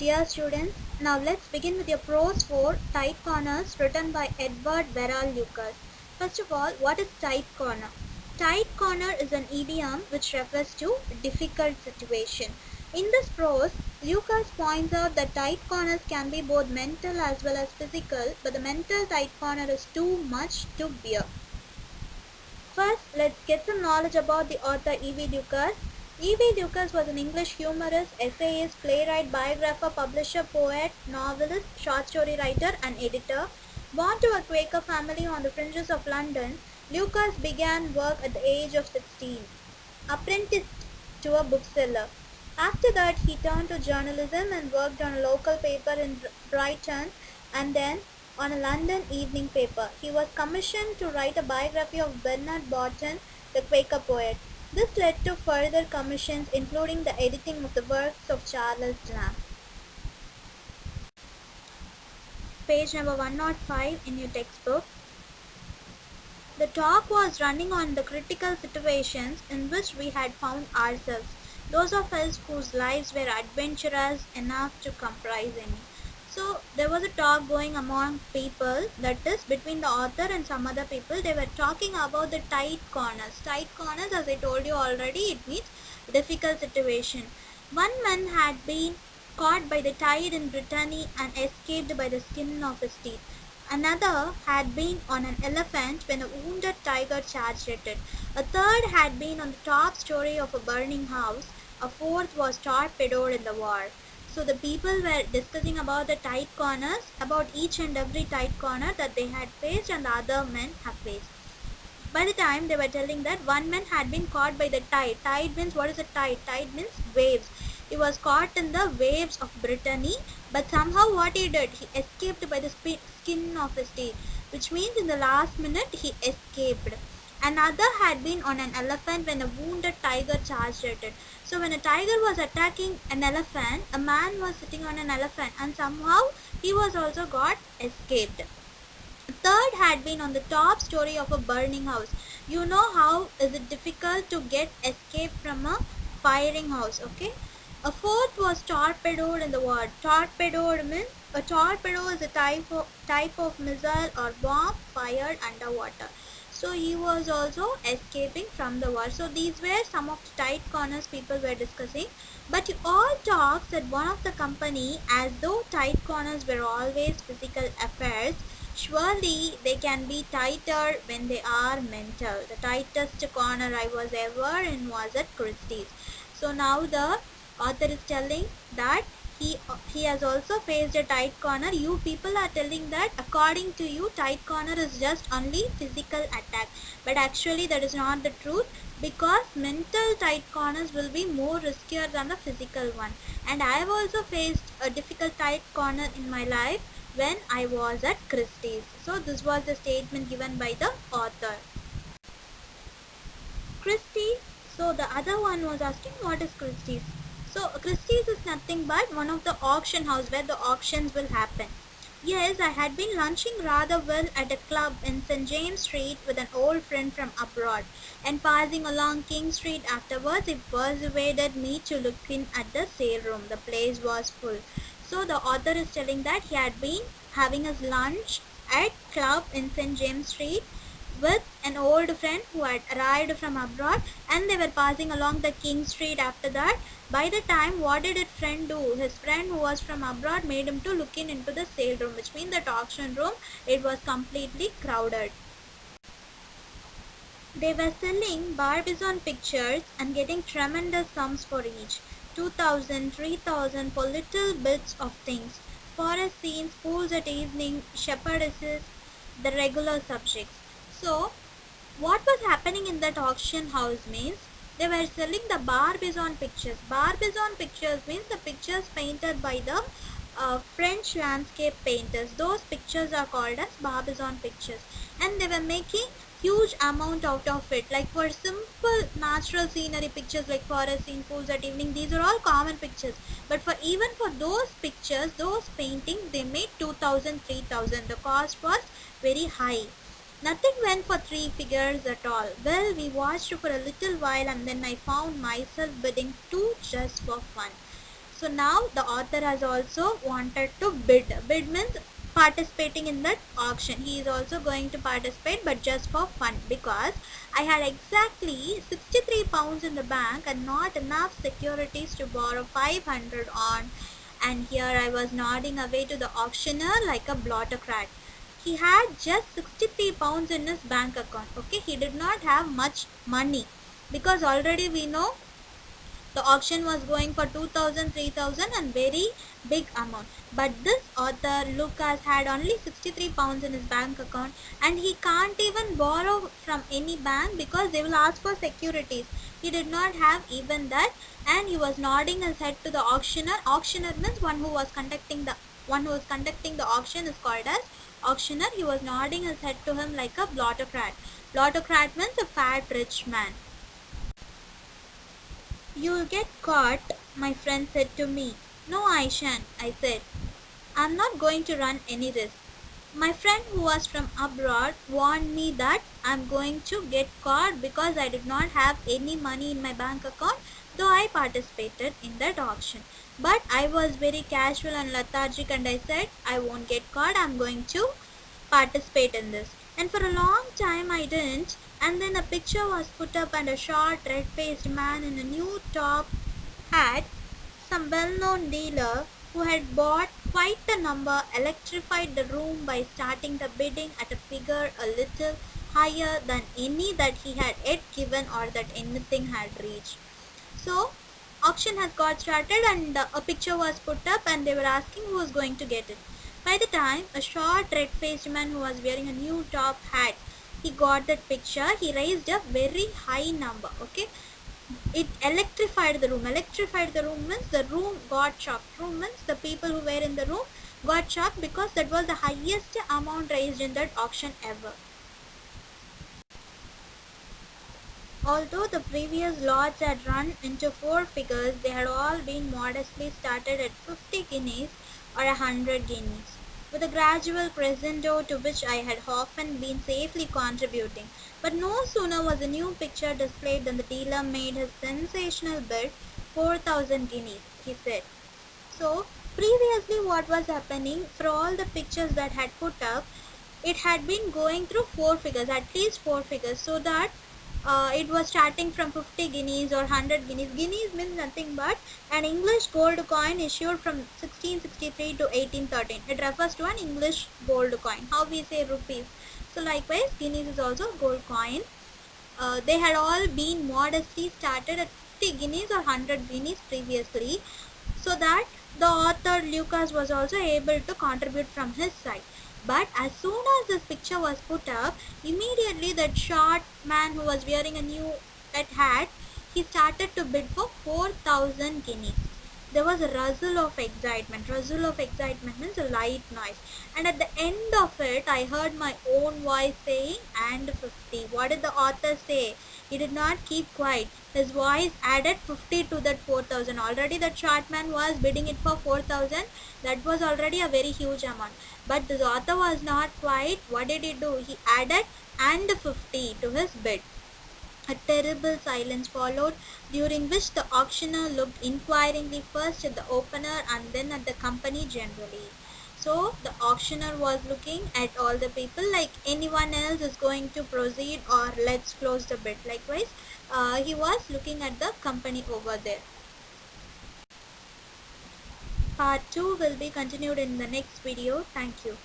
Dear students, now let's begin with your prose for Tight Corners written by Edward Verral Lucas. First of all, what is tight corner? Tight corner is an idiom which refers to difficult situation. In this prose, Lucas points out that tight corners can be both mental as well as physical, but the mental tight corner is too much to bear. First, let's get some knowledge about the author E.V. Lucas. E.V. Lucas was an English humorist, essayist, playwright, biographer, publisher, poet, novelist, short story writer, and editor. Born to a Quaker family on the fringes of London, Lucas began work at the age of 16, apprenticed to a bookseller. After that, he turned to journalism and worked on a local paper in Brighton and then on a London evening paper. He was commissioned to write a biography of Bernard Barton, the Quaker poet. This led to further commissions, including the editing of the works of Charles Lamb. Page number 105 in your textbook. The talk was running on the critical situations in which we had found ourselves, those of us whose lives were adventurous enough to comprise any. So there was a talk going among people, that is between the author and some other people. They were talking about the tight corners. Tight corners, as I told you already, it means difficult situation. One man had been caught by the tide in Brittany and escaped by the skin of his teeth. Another had been on an elephant when a wounded tiger charged at it. A third had been on the top story of a burning house. A fourth was torpedoed in the war. So the people were discussing about the tight corners, about each and every tight corner that they had faced and the other men have faced. By the time they were telling that one man had been caught by the tide. Tide means, what is a tide? Tide means waves. He was caught in the waves of Brittany, but somehow what he did, he escaped by the skin of his teeth, which means in the last minute he escaped. Another had been on an elephant when a wounded tiger charged at it. So when a tiger was attacking an elephant, a man was sitting on an elephant and somehow he was also got escaped. A third had been on the top story of a burning house. You know how is it difficult to get escape from a firing house, okay? A fourth was torpedoed in the war. Torpedoed means, a torpedo is a type of missile or bomb fired underwater. So he was also escaping from the war. So these were some of the tight corners people were discussing. But you all talks at one of the company as though tight corners were always physical affairs. Surely they can be tighter when they are mental. The tightest corner I was ever in was at Christie's. So now the author is telling that he has also faced a tight corner. You people are telling that according to you tight corner is just only physical attack, but actually that is not the truth, because mental tight corners will be more riskier than the physical one. And I have also faced a difficult tight corner in my life when I was at Christie's. So this was the statement given by the author. Christie's. So the other one was asking, what is Christie's? So Christie's is nothing but one of the auction house where the auctions will happen. Yes, I had been lunching rather well at a club in St. James Street with an old friend from abroad, and passing along King Street afterwards, he persuaded me to look in at the sale room. The place was full. So the author is telling that he had been having his lunch at club in St. James Street with an old friend who had arrived from abroad, and they were passing along the King Street after that. By the time, what did his friend do? His friend who was from abroad made him to look in into the sale room, which means that auction room, it was completely crowded. They were selling Barbizon pictures and getting tremendous sums for each. 2,000, 3,000 for little bits of things. Forest scenes, pools at evening, shepherdesses, the regular subjects. So, what was happening in that auction house means, they were selling the Barbizon pictures. Barbizon pictures means the pictures painted by the French landscape painters. Those pictures are called as Barbizon pictures. And they were making huge amount out of it. Like for simple natural scenery pictures like forest scene, pools at evening, these are all common pictures. But for even for those pictures, those paintings, they made 2,000, 3,000. The cost was very high. Nothing went for 3 figures at all. Well, we watched for a little while and then I found myself bidding 2 just for fun. So now the author has also wanted to bid. Bid means participating in that auction. He is also going to participate, but just for fun, because I had exactly 63 pounds in the bank and not enough securities to borrow 500 on. And here I was nodding away to the auctioneer like a blottocrat. He had just 63 pounds in his bank account. Okay, he did not have much money, because already we know the auction was going for 2000, 3000 and very big amount. But this author Lucas had only 63 pounds in his bank account, and he can't even borrow from any bank because they will ask for securities. He did not have even that, and he was nodding his head to the auctioneer. Auctioneer means one who was conducting the auction is called as auctioneer. He was nodding his head to him like a blottocrat. Blottocrat means a fat rich man. "You'll get caught," my friend said to me. "No, I shan't," I said. "I'm not going to run any risk." My friend who was from abroad warned me that I'm going to get caught because I did not have any money in my bank account, though I participated in that auction. But I was very casual and lethargic, and I said, "I won't get caught, I'm going to participate in this." And for a long time I didn't, and then a picture was put up, and a short red-faced man in a new top hat, some well-known dealer who had bought quite a number, electrified the room by starting the bidding at a figure a little higher than any that he had yet given or that anything had reached. So auction has got started, and a picture was put up, and they were asking who was going to get it. By the time a short red-faced man who was wearing a new top hat, he got that picture, he raised a very high number. Okay, it electrified the room. Electrified the room means the room got shocked. Room means the people who were in the room got shocked, because that was the highest amount raised in that auction ever. Although the previous lots had run into 4 figures, they had all been modestly started at 50 guineas or 100 guineas, with a gradual crescendo to which I had often been safely contributing. But no sooner was a new picture displayed than the dealer made his sensational bid, 4,000 guineas, he said. So previously what was happening, for all the pictures that had put up, it had been going through 4 figures, at least 4 figures, so that it was starting from 50 guineas or 100 guineas. Guineas means nothing but an English gold coin issued from 1663 to 1813. It refers to an English gold coin. How we say rupees. So likewise, guineas is also gold coin. They had all been modestly started at 50 guineas or 100 guineas previously, so that the author Lucas was also able to contribute from his side. But as soon as this picture was put up, immediately that short man who was wearing a new red hat, he started to bid for 4,000 guineas. There was a rustle of excitement. Rustle of excitement means a light noise. And at the end of it, I heard my own voice saying, "and 50. What did the author say? He did not keep quiet. His voice added 50 to that 4,000. Already that short man was bidding it for 4,000. That was already a very huge amount. But the author was not quiet. What did he do? He added "and 50" to his bid. A terrible silence followed, during which the auctioneer looked inquiringly first at the opener and then at the company generally. So the auctioneer was looking at all the people like anyone else is going to proceed or let's close the bid. Likewise, he was looking at the company over there. Part 2 will be continued in the next video. Thank you.